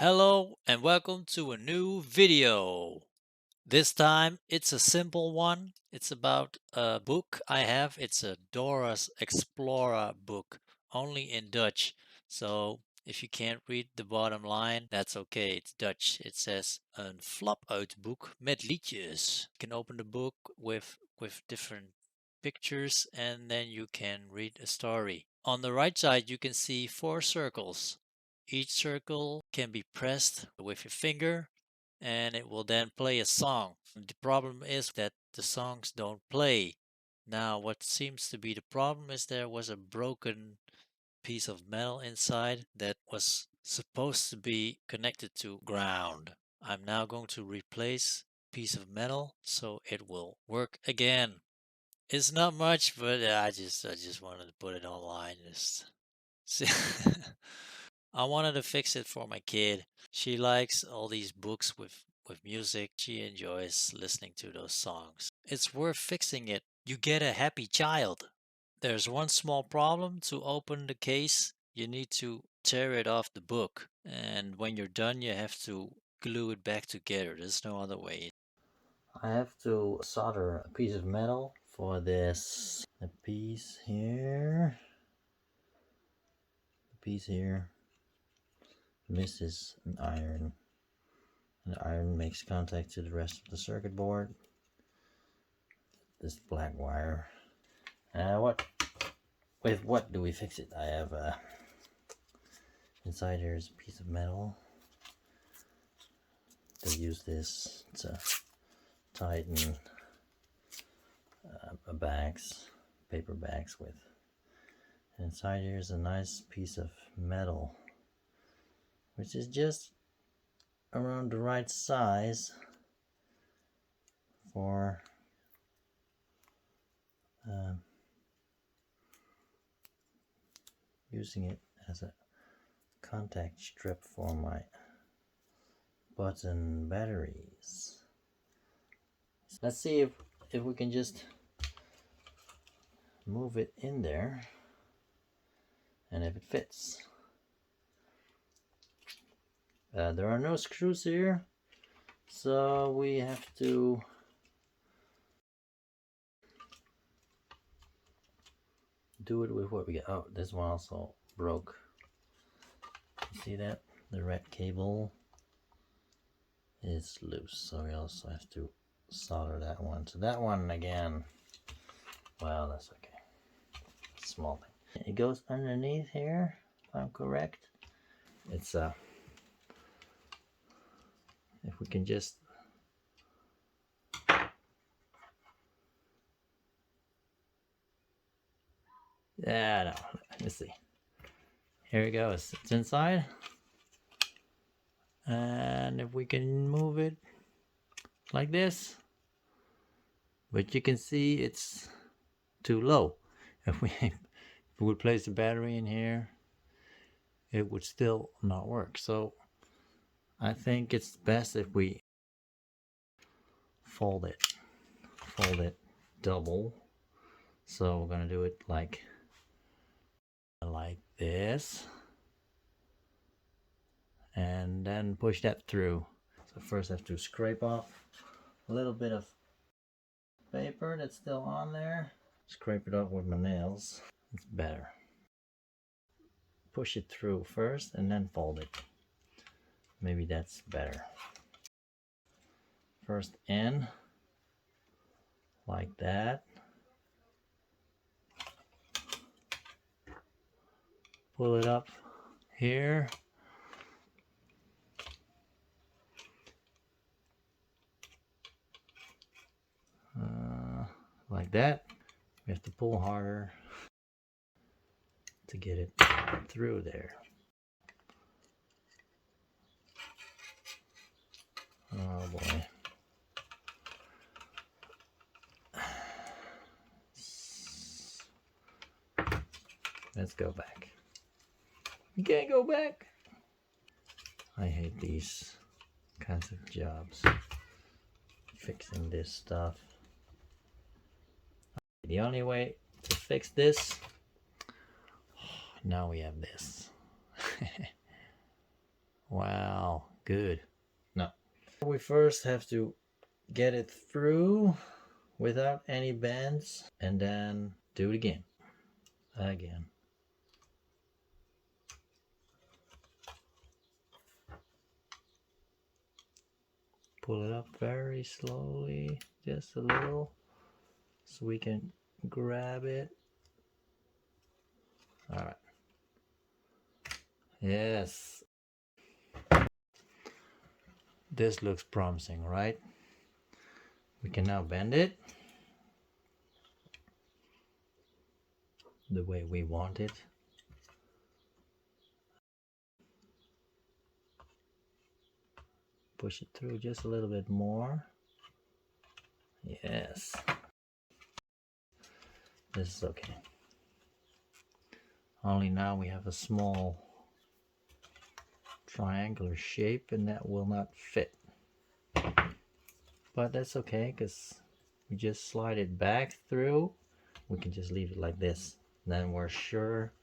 Hello and welcome to a new video. This time it's a simple one. It's about a book I have. It's a Dora's Explorer book, only in Dutch. So if you can't read the bottom line, that's okay. It's Dutch. It says een flapuitboek met liedjes. You can open the book with different pictures and then you can read a story. On the right side you can see 4 circles. Each circle can be pressed with your finger and it will then play a song. The problem is that the songs don't play. Now, what seems to be the problem is there was a broken piece of metal inside that was supposed to be connected to ground. I'm now going to replace piece of metal so it will work again. It's not much, but I just wanted to put it online. Just see. I wanted to fix it for my kid. She likes all these books with music. She enjoys listening to those songs. It's worth fixing it. You get a happy child. There's one small problem. To open the case, you need to tear it off the book. And when you're done, you have to glue it back together. There's no other way. I have to solder a piece of metal for this. The piece here. This is an iron. And the iron makes contact to the rest of the circuit board. This black wire. With what do we fix it? I have inside here is a piece of metal. They use this to tighten paper bags with. And inside here is a nice piece of metal, which is just around the right size for using it as a contact strip for my button batteries. Let's see if we can just move it in there and if it fits. There are no screws here, so we have to do it with what we got. Oh, this one also broke. You see that? The red cable is loose, so we also have to solder that one to that one again. Well, that's okay. Small thing. It goes underneath here, if I'm correct. It's if we can just no, let's see. Here it goes. It's inside. And if we can move it like this, but you can see it's too low. If we would place the battery in here, it would still not work. So I think it's best if we fold it double. So we're gonna do it like this, and then push that through. So first I have to scrape off a little bit of paper that's still on there. Scrape it off with my nails. It's better. Push it through first and then fold it. Maybe that's better. First in, like that. Pull it up here. Like that. We have to pull harder to get it through there. Oh boy. Let's go back. You can't go back. I hate these kinds of jobs. Fixing this stuff. The only way to fix this, now we have this. Wow, good. No. We first have to get it through without any bends and then do it again. Pull it up very slowly, just a little, so we can grab it. All right. Yes. This looks promising, right? We can now bend it the way we want it. Push it through just a little bit more. Yes. This is okay. Only now we have a small triangular shape and that will not fit. But that's okay because we just slide it back through. We can just leave it like this. Then we're sure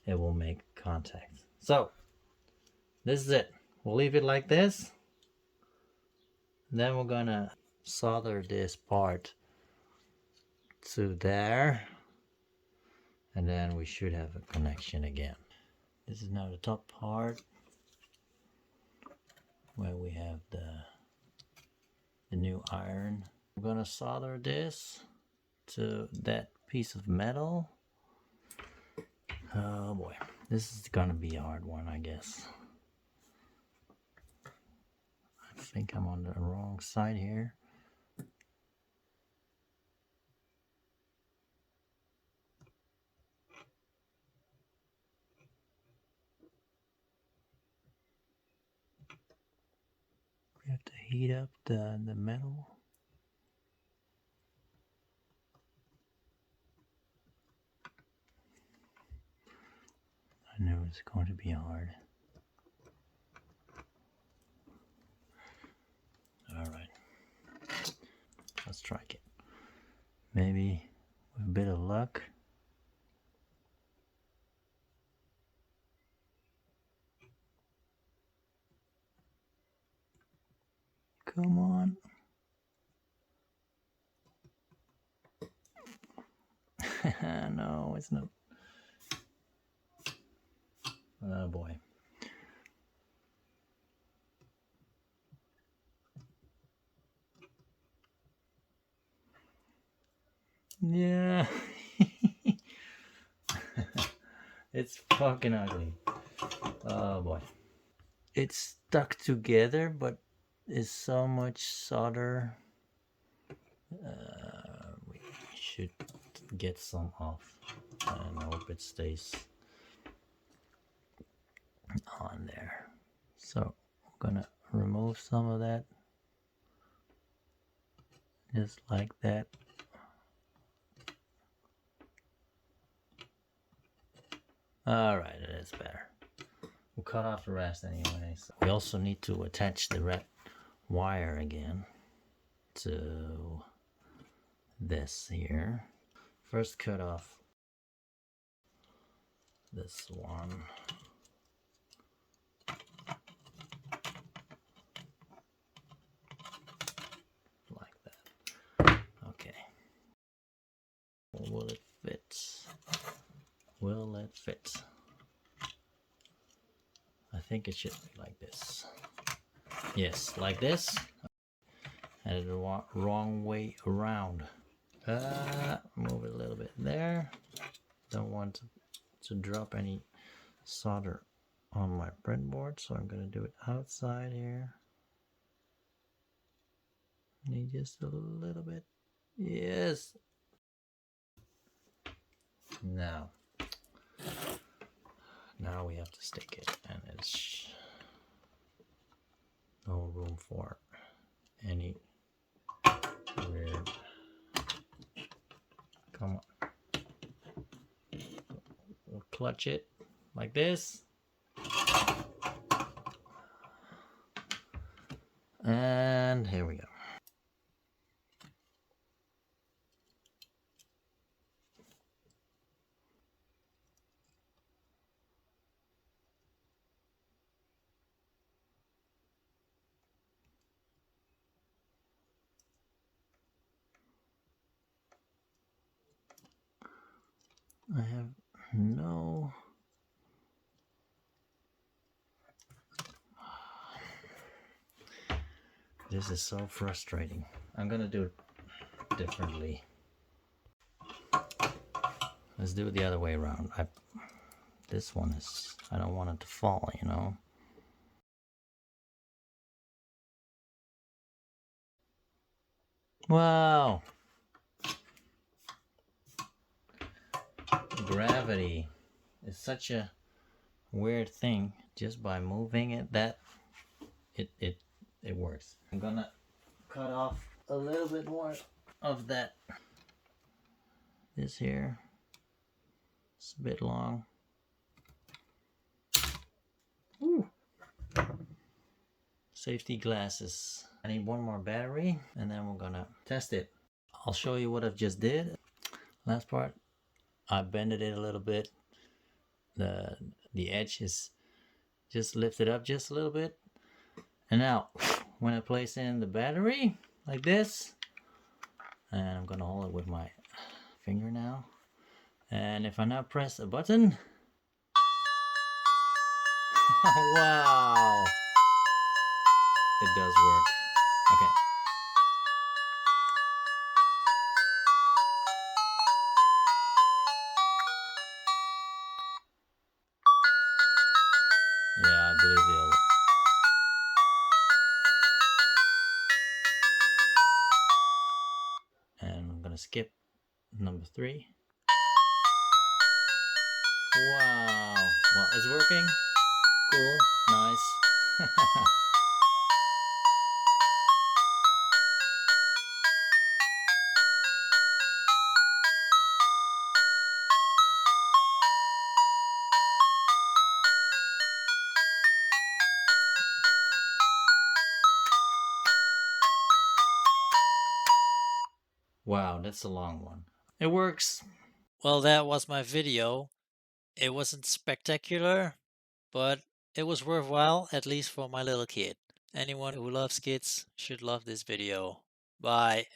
it will make contact. So this is it. We'll leave it like this. Then we're gonna solder this part to there. And then we should have a connection again. This is now the top part where we have the new iron. We're gonna solder this to that piece of metal. Oh boy, this is gonna be a hard one, I guess. I think I'm on the wrong side here. We have to heat up the metal. I knew it's going to be hard. Alright, let's try it. Maybe with a bit of luck. Come on. No, it's not. Oh boy. Yeah. It's fucking ugly. Oh boy. It's stuck together, but it's so much solder. We should get some off. And I hope it stays on there. So I'm gonna remove some of that. Just like that. Alright, it is better. We'll cut off the rest anyway. So we also need to attach the red wire again to this here. First cut off this one. Like that. Okay. Will it fit? Will it fit? I think it should be like this. Yes, like this. And the wrong way around. Move it a little bit there. Don't want to drop any solder on my breadboard, so I'm gonna do it outside here. Need just a little bit. Yes. Now we have to stick it, and it's no room for any weird. Come on. We'll clutch it like this. And here we go. I have no... This is so frustrating. I'm gonna do it differently. Let's do it the other way around. This one is... I don't want it to fall, you know? Wow! Gravity is such a weird thing. Just by moving it, it works. I'm gonna cut off a little bit more of that. This here, it's a bit long. Ooh. Safety glasses. I need one more battery and then we're gonna test it. I'll show you what I've just did. Last part, I bended it a little bit. The edge is just lifted up just a little bit. And now, when I place in the battery, like this, and I'm gonna hold it with my finger now. And if I now press a button, wow, it does work. Okay. Yeah, I believe they'll. And I'm gonna skip number 3. Wow. Well, it's working. Cool. Nice. Wow, that's a long one. It works. Well, that was my video. It wasn't spectacular, but it was worthwhile, at least for my little kid. Anyone who loves kids should love this video. Bye.